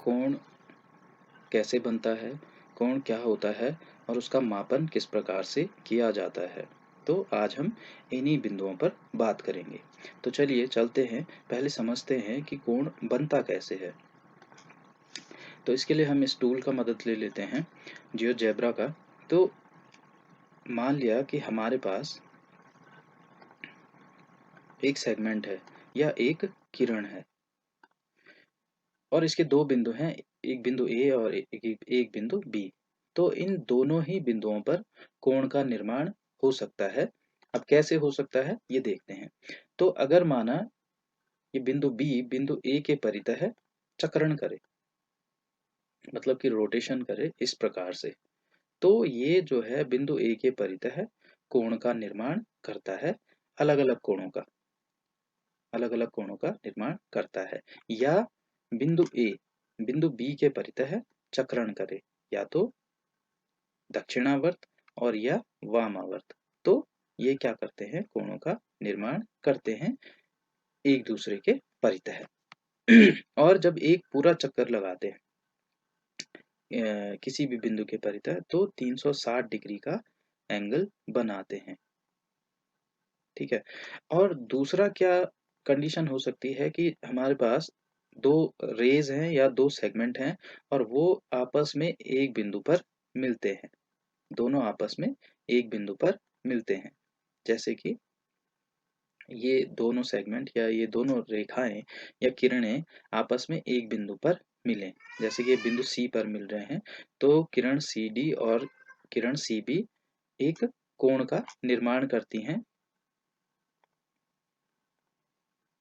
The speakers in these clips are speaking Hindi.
कोण कैसे बनता है, कोण क्या होता है और उसका मापन किस प्रकार से किया जाता है। तो आज हम इन्हीं बिंदुओं पर बात करेंगे। तो चलिए चलते हैं, पहले समझते हैं कि कोण बनता कैसे है। तो इसके लिए हम इस टूल का मदद ले लेते हैं, जियोजेब्रा का। तो मान लिया कि हमारे पास एक सेगमेंट है या एक किरण है और इसके दो बिंदु हैं, एक बिंदु ए और एक बिंदु बी। तो इन दोनों ही बिंदुओं पर कोण का निर्माण हो सकता है। अब कैसे हो सकता है ये देखते हैं। तो अगर माना ये बिंदु बी बिंदु ए के परितः चक्रण करे, मतलब कि रोटेशन करे इस प्रकार से, तो ये जो है बिंदु ए के परितः कोण का निर्माण करता है, अलग अलग कोणों का, अलग अलग कोणों का निर्माण करता है। या बिंदु ए बिंदु बी के परितः चक्रण करे, या तो दक्षिणावर्त और या वामावर्त, तो ये क्या करते हैं, कोणों का निर्माण करते हैं एक दूसरे के परितः। और जब एक पूरा चक्कर लगाते हैं किसी भी बिंदु के परितः, तो 360 डिग्री का एंगल बनाते हैं। ठीक है। और दूसरा क्या कंडीशन हो सकती है कि हमारे पास दो रेज हैं या दो सेगमेंट हैं और वो आपस में एक बिंदु पर मिलते हैं, दोनों आपस में एक बिंदु पर मिलते हैं। जैसे कि ये दोनों सेगमेंट या ये दोनों रेखाएं या किरणें आपस में एक बिंदु पर मिलें, जैसे कि ये बिंदु सी पर मिल रहे हैं, तो किरण सी डी और किरण सी बी एक कोण का निर्माण करती हैं।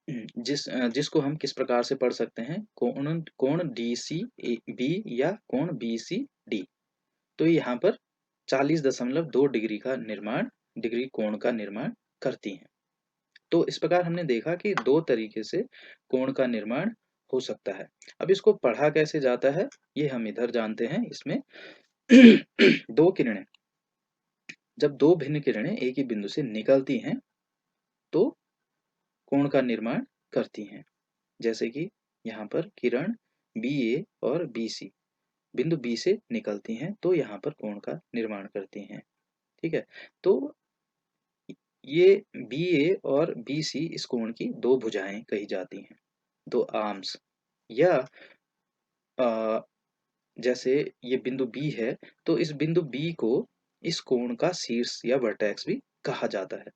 जिसको हम किस प्रकार से पढ़ सकते हैं, कोण कोण डी सी बी या कोण बी सी डी। तो यहाँ पर 40.2 डिग्री का निर्माण, डिग्री कोण का निर्माण करती हैं। तो इस प्रकार हमने देखा कि दो तरीके से कोण का निर्माण हो सकता है। अब इसको पढ़ा कैसे जाता है ये हम इधर जानते हैं। इसमें दो किरणें, जब दो भिन्न किरणें एक ही बिंदु से निकलती हैं तो कोण का निर्माण करती हैं। जैसे कि यहाँ पर किरण बी ए और बी सी बिंदु बी से निकलती हैं तो यहाँ पर कोण का निर्माण करती हैं। ठीक है। तो ये बी ए और बी सी इस कोण की दो भुजाएं कही जाती हैं, दो आर्म्स। या अ, जैसे ये बिंदु बी है तो इस बिंदु बी को इस कोण का शीर्ष या वर्टेक्स भी कहा जाता है।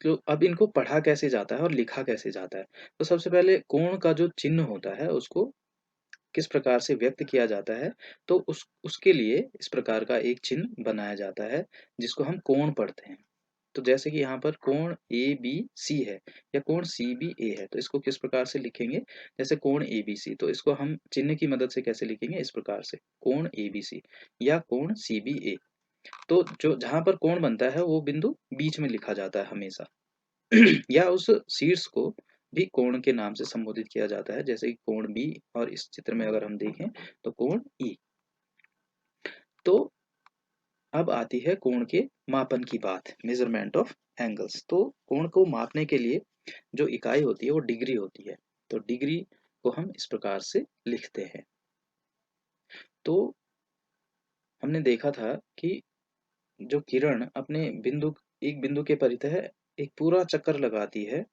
तो अब इनको पढ़ा कैसे जाता है और लिखा कैसे जाता है। तो सबसे पहले कोण का जो चिन्ह होता है उसको किस प्रकार से व्यक्त किया जाता है, तो उसके लिए इस प्रकार का एक चिन्ह बनाया जाता है जिसको हम कोण पढ़ते हैं। तो जैसे कि यहाँ पर कोण ए बी सी है या कोण सी बी ए है, तो इसको किस प्रकार से लिखेंगे, जैसे कोण ए बी सी, तो इसको हम चिन्ह की मदद से कैसे लिखेंगे, इस प्रकार से कोण ए बी सी या कोण सी बी ए। तो जो जहां पर कोण बनता है वो बिंदु बीच में लिखा जाता है हमेशा। या उस शीर्ष को भी कोण के नाम से संबोधित किया जाता है, जैसे कि कोण बी, और इस चित्र में अगर हम देखें तो कोण ई। तो अब आती है कोण के मापन की बात, मेजरमेंट ऑफ एंगल्स। तो कोण को मापने के लिए जो इकाई होती है वो डिग्री होती है। तो डिग्री को हम इस प्रकार से लिखते हैं। तो हमने देखा था कि जो किरण अपने बिंदु, एक बिंदु के परितः एक पूरा चक्कर लगाती है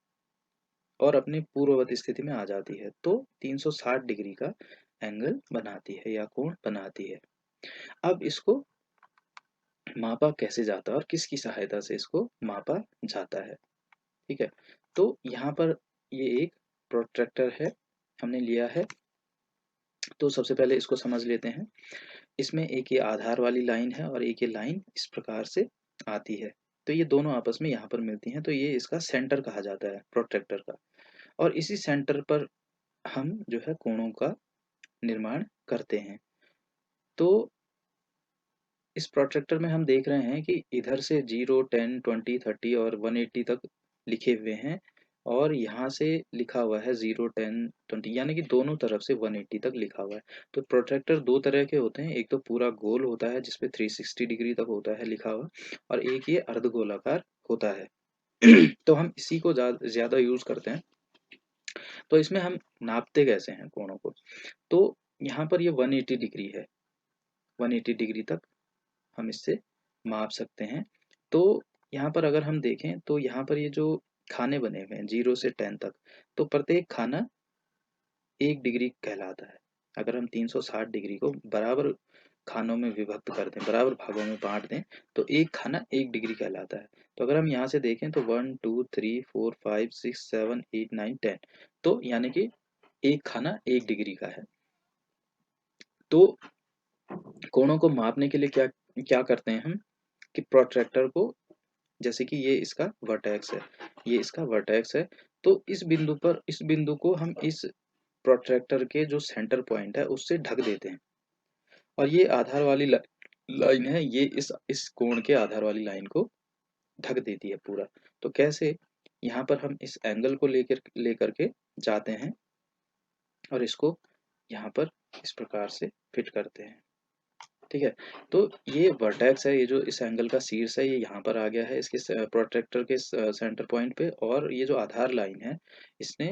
और अपनी पूर्ववत स्थिति में आ जाती है, तो 360 डिग्री का एंगल बनाती है या कोण बनाती है। अब इसको मापा कैसे जाता है और किसकी सहायता से इसको मापा जाता है। ठीक है। तो यहाँ पर ये एक प्रोट्रैक्टर है, हमने लिया है। तो सबसे पहले इसको समझ लेते हैं। इसमें एक ये आधार वाली लाइन है और एक ये लाइन इस प्रकार से आती है, तो ये दोनों आपस में यहाँ पर मिलती हैं, तो ये इसका सेंटर कहा जाता है प्रोट्रैक्टर का। और इसी सेंटर पर हम जो है कोणों का निर्माण करते हैं। तो इस प्रोट्रैक्टर में हम देख रहे हैं कि इधर से 0, 10, 20, 30 और 180 तक लिखे हुए हैं, और यहाँ से लिखा हुआ है 0, 10, 20, यानी कि दोनों तरफ से 180 तक लिखा हुआ है। तो प्रोट्रैक्टर दो तरह के होते हैं, एक तो पूरा गोल होता है जिसपे 360 डिग्री तक होता है लिखा हुआ, और एक ये अर्धगोलाकार होता है। तो हम इसी को ज्यादा यूज करते हैं तो इसमें हम नापते कैसे हैं कोणों को? तो यहाँ पर ये 180 डिग्री है, 180 डिग्री तक हम इससे माप सकते हैं। तो यहाँ पर अगर हम देखें तो यहाँ पर ये जो खाने बने हुए हैं 0 से 10 तक, तो प्रत्येक खाना 1 डिग्री कहलाता है। अगर हम 360 डिग्री को बराबर खानों में विभक्त कर दें, बराबर भागों में बाँट दें, तो एक खाना 1 डिग्री कहलाता है। तो अगर हम यहाँ से देखें तो 1, 2, 3, 4, 5, 6, 7, 8, 9, 10, तो यानी कि एक खाना 1 डिग्री का है। तो कोणों को मापने के लिए क्या क्या करते हैं हम कि प्रोट्रैक्टर को, जैसे कि ये इसका वर्टेक्स है, ये इसका वर्टेक्स है, तो इस बिंदु को हम इस प्रोट्रैक्टर के जो सेंटर पॉइंट है उससे ढक देते हैं, और ये आधार वाली लाइन है, ये इस कोण के आधार वाली लाइन को ढक देती है पूरा। तो कैसे? यहाँ पर हम इस एंगल को लेकर लेकर के जाते हैं और इसको यहाँ पर इस प्रकार से फिट करते हैं, ठीक है? तो ये वर्टेक्स है, ये जो इस एंगल का शीर्ष है ये यहाँ पर आ गया है इसके प्रोट्रैक्टर के सेंटर पॉइंट पे, और ये जो आधार लाइन है इसने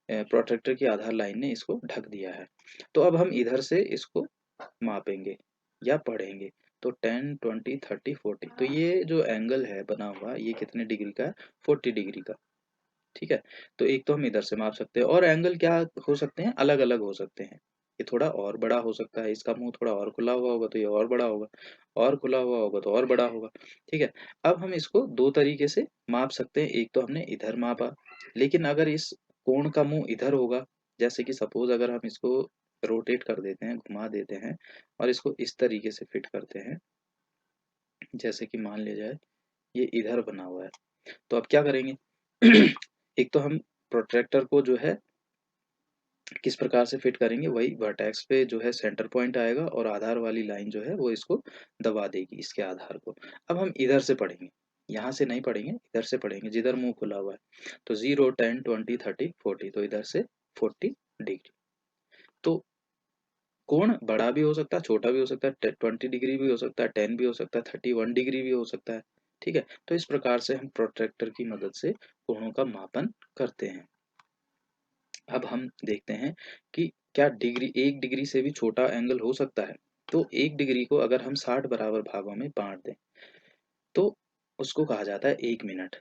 प्रोट्रैक्टर की आधार लाइन ने इसको ढक दिया है। तो अब हम इधर से इसको मापेंगे या पढ़ेंगे। तो 10, 20, 30, 40, तो ये जो एंगल है बना हुआ ये कितने डिग्री का है? 40 डिग्री का, ठीक है? तो एक तो हम इधर से माप सकते हैं, और एंगल क्या हो सकते हैं? अलग-अलग हो सकते हैं। ये थोड़ा और बड़ा हो सकता है, इसका मुँह थोड़ा और खुला हुआ होगा तो ये और बड़ा होगा, और खुला हुआ होगा तो और बड़ा होगा, ठीक है? अब हम इसको 2 तरीके से माप सकते हैं। एक तो हमने इधर मापा, लेकिन अगर इस कोण का मुँह इधर होगा, जैसे कि सपोज़ अगर हम इसको रोटेट कर देते हैं, घुमा देते हैं और इसको इस तरीके से फिट करते हैं, जैसे कि मान लिया जाए ये इधर बना हुआ है, तो अब क्या करेंगे? एक तो हम प्रोट्रैक्टर को जो है किस प्रकार से फिट करेंगे, वही वर्टेक्स पे जो है सेंटर पॉइंट आएगा और आधार वाली लाइन जो है वो इसको दबा देगी, इसके आधार को। अब हम इधर से पढ़ेंगे, यहाँ से नहीं पढ़ेंगे, इधर से पढ़ेंगे जिधर मुंह खुला हुआ है। तो 0, 10, 20, 30, 40, तो इधर से 40 डिग्री। तो कोण बड़ा भी हो सकता है, छोटा भी हो सकता है, 20 डिग्री भी हो सकता है, 10 भी हो सकता है, 31 डिग्री भी हो सकता है, ठीक है? तो इस प्रकार से हम प्रोट्रैक्टर की मदद से कोणों का मापन करते हैं। अब हम देखते हैं कि क्या डिग्री 1 डिग्री से भी छोटा एंगल हो सकता है? तो 1 डिग्री को अगर हम 60 बराबर भागों में बाँट दें, तो उसको कहा जाता है 1 मिनट,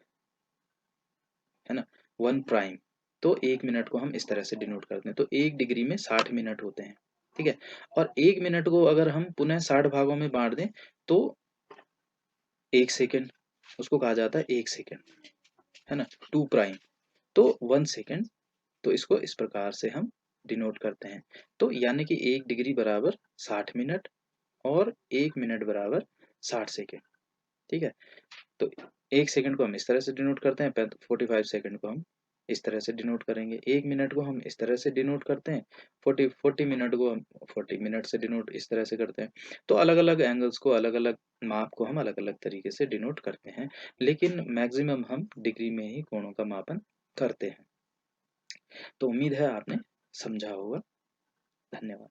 है ना? 1 प्राइम। तो 1 मिनट को हम इस तरह से डिनोट करते हैं। तो 1 डिग्री में 60 मिनट होते हैं, ठीक है? और 1 मिनट को अगर हम पुनः 60 भागों में बाँट दें, तो 1 सेकंड, उसको कहा जाता है 1 सेकंड, है ना? 2 प्राइम, तो 1 सेकंड। तो इसको इस प्रकार से हम डिनोट करते हैं। तो यानी कि 1 डिग्री बराबर 60 मिनट और 1 मिनट बराबर 60 सेकंड, ठीक है? तो 1 सेकंड को हम इस तरह से डिनोट करते हैं, 45 सेकंड को हम इस तरह से डिनोट करेंगे। 1 मिनट को हम इस तरह से डिनोट करते हैं, 40 मिनट को हम 40 मिनट से डिनोट इस तरह से करते हैं। तो अलग-अलग एंगल्स को, अलग-अलग माप को हम अलग-अलग तरीके से डिनोट करते हैं, लेकिन मैक्सिमम हम डिग्री में ही कोणों का मापन करते हैं। तो उम्मीद है आपने समझा होगा। धन्यवाद।